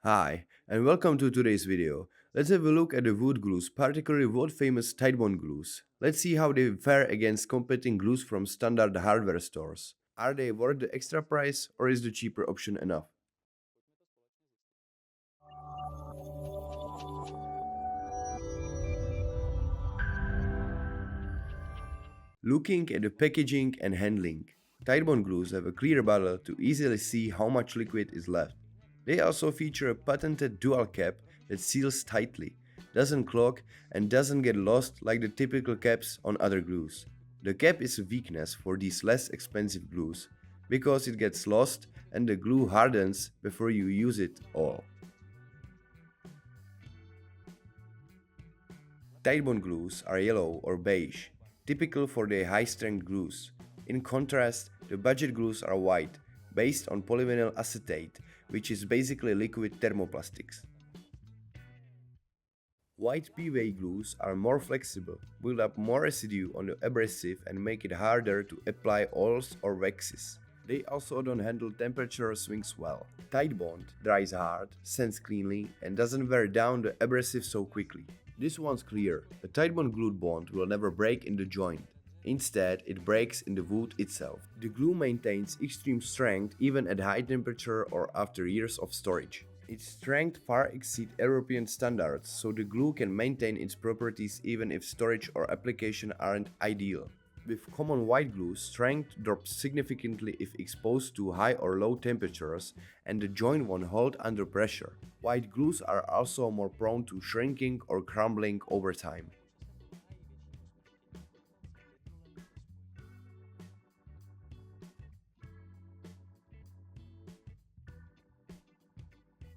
Hi, and welcome to today's video. Let's have a look at the wood glues, particularly world-famous Titebond glues. Let's see how they fare against competing glues from standard hardware stores. Are they worth the extra price, or is the cheaper option enough? Looking at the packaging and handling, Titebond glues have a clear bottle to easily see how much liquid is left. They also feature a patented dual cap that seals tightly, doesn't clog, and doesn't get lost like the typical caps on other glues. The cap is a weakness for these less expensive glues because it gets lost and the glue hardens before you use it all. Titebond glues are yellow or beige, typical for the high-strength glues. In contrast, the budget glues are white, based on polyvinyl acetate, which is basically liquid thermoplastics. White PVA glues are more flexible, build up more residue on the abrasive and make it harder to apply oils or waxes. They also don't handle temperature swings well. Titebond dries hard, sands cleanly, and doesn't wear down the abrasive so quickly. This one's clear. A Titebond glued bond will never break in the joint. Instead, it breaks in the wood itself. The glue maintains extreme strength even at high temperature or after years of storage. Its strength far exceeds European standards, so the glue can maintain its properties even if storage or application aren't ideal. With common white glue, strength drops significantly if exposed to high or low temperatures, and the joint won't hold under pressure. White glues are also more prone to shrinking or crumbling over time.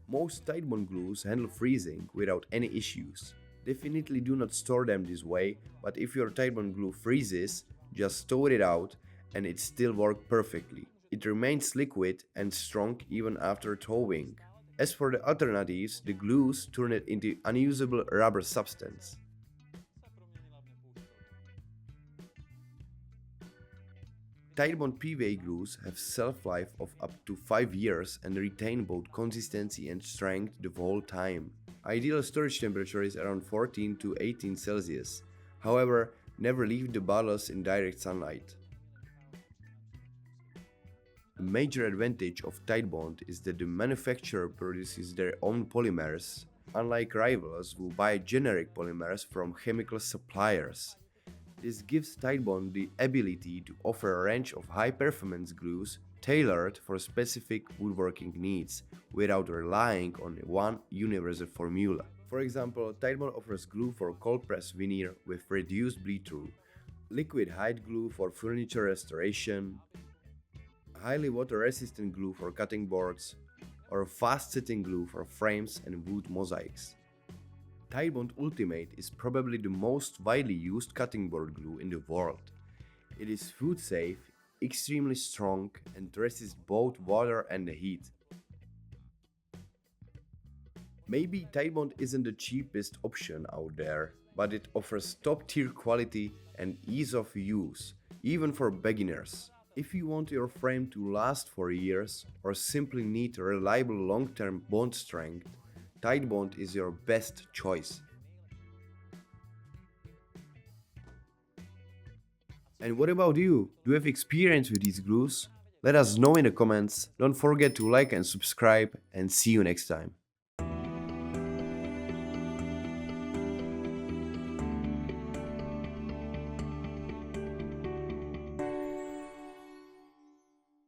Most Titebond glues handle freezing without any issues. Definitely do not store them this way, but if your Titebond glue freezes, just thaw it out and it still works perfectly. It remains liquid and strong even after thawing. As for the alternatives, the glues turn it into unusable rubber substance. Titebond PVA glues have shelf-life of up to 5 years and retain both consistency and strength the whole time. Ideal storage temperature is around 14 to 18 Celsius. However, never leave the bottles in direct sunlight. A major advantage of Titebond is that the manufacturer produces their own polymers, unlike rivals who buy generic polymers from chemical suppliers. This gives Titebond the ability to offer a range of high-performance glues tailored for specific woodworking needs without relying on one universal formula. For example, Titebond offers glue for cold press veneer with reduced bleed-through, liquid hide glue for furniture restoration, highly water-resistant glue for cutting boards, or fast-setting glue for frames and wood mosaics. Titebond Ultimate is probably the most widely used cutting board glue in the world. It is food safe, extremely strong, and resists both water and heat. Maybe Titebond isn't the cheapest option out there, but it offers top-tier quality and ease of use, even for beginners. If you want your frame to last for years or simply need reliable long-term bond strength, Titebond is your best choice. And what about you? Do you have experience with these glues? Let us know in the comments. Don't forget to like and subscribe, and see you next time.